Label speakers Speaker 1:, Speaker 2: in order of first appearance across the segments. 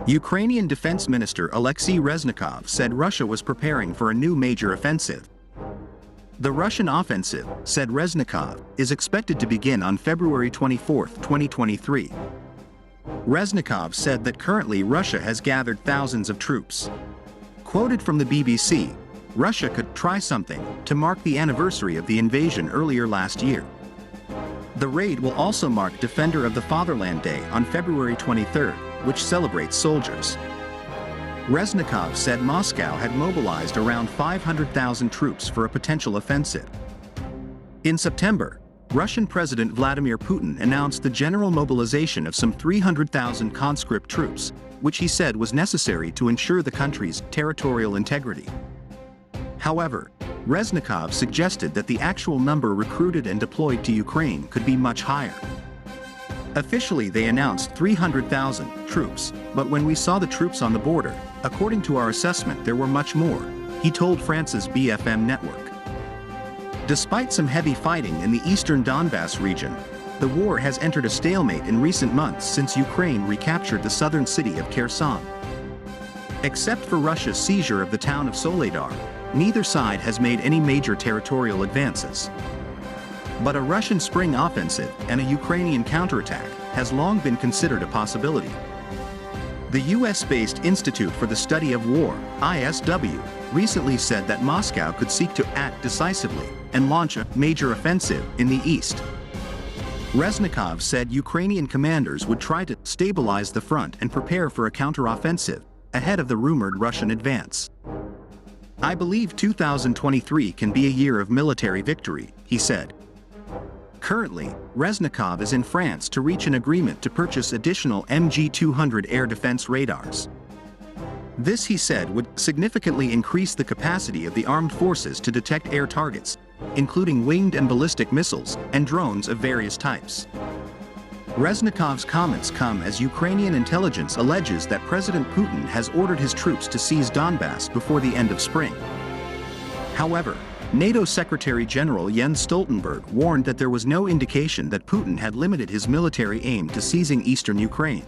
Speaker 1: Ukrainian Defense Minister Alexei Reznikov said Russia was preparing for a new major offensive. The Russian offensive, said Reznikov, is expected to begin on February 24, 2023. Reznikov said that currently Russia has gathered thousands of troops. Quoted from the BBC, Russia could try something to mark the anniversary of the invasion earlier last year. The raid will also mark Defender of the Fatherland Day on February 23, which celebrates soldiers. Reznikov said Moscow had mobilized around 500,000 troops for a potential offensive. In September, Russian President Vladimir Putin announced the general mobilization of some 300,000 conscript troops, which he said was necessary to ensure the country's territorial integrity. However, Reznikov suggested that the actual number recruited and deployed to Ukraine could be much higher. Officially, they announced 300,000 troops, but when we saw the troops on the border, according to our assessment, there were much more, he told France's BFM network. Despite some heavy fighting in the eastern Donbass region, the war has entered a stalemate in recent months since Ukraine recaptured the southern city of Kherson. Except for Russia's seizure of the town of Soledar, neither side has made any major territorial advances. But a Russian spring offensive and a Ukrainian counterattack has long been considered a possibility. The US-based Institute for the Study of War, ISW, recently said that Moscow could seek to act decisively and launch a major offensive in the east. Reznikov said Ukrainian commanders would try to stabilize the front and prepare for a counteroffensive ahead of the rumored Russian advance. I believe 2023 can be a year of military victory, he said. Currently, Reznikov is in France to reach an agreement to purchase additional MG-200 air defense radars. This, he said, would significantly increase the capacity of the armed forces to detect air targets, including winged and ballistic missiles and drones of various types. Reznikov's comments come as Ukrainian intelligence alleges that President Putin has ordered his troops to seize Donbass before the end of spring. However, NATO Secretary General Jens Stoltenberg warned that there was no indication that Putin had limited his military aim to seizing eastern Ukraine.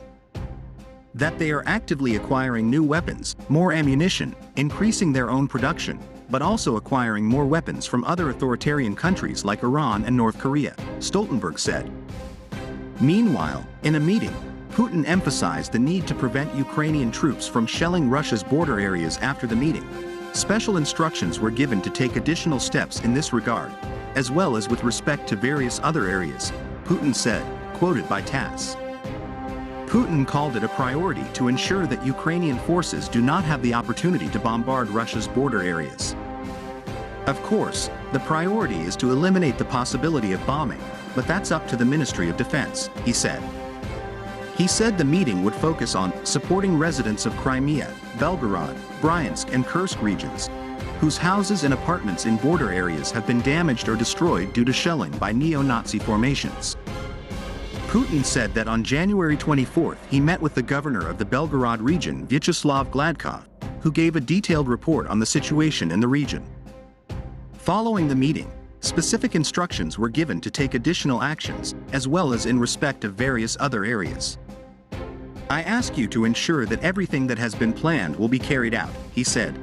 Speaker 1: That they are actively acquiring new weapons, more ammunition, increasing their own production, but also acquiring more weapons from other authoritarian countries like Iran and North Korea, Stoltenberg said. Meanwhile, in a meeting, Putin emphasized the need to prevent Ukrainian troops from shelling Russia's border areas after the meeting. Special instructions were given to take additional steps in this regard, as well as with respect to various other areas, Putin said, quoted by TASS. Putin called it a priority to ensure that Ukrainian forces do not have the opportunity to bombard Russia's border areas. Of course, the priority is to eliminate the possibility of bombing, but that's up to the Ministry of Defense, he said. He said the meeting would focus on supporting residents of Crimea, Belgorod, Bryansk and Kursk regions, whose houses and apartments in border areas have been damaged or destroyed due to shelling by neo-Nazi formations. Putin said that on January 24 he met with the governor of the Belgorod region, Vyacheslav Gladkov, who gave a detailed report on the situation in the region. Following the meeting, specific instructions were given to take additional actions, as well as in respect of various other areas. I ask you to ensure that everything that has been planned will be carried out, he said.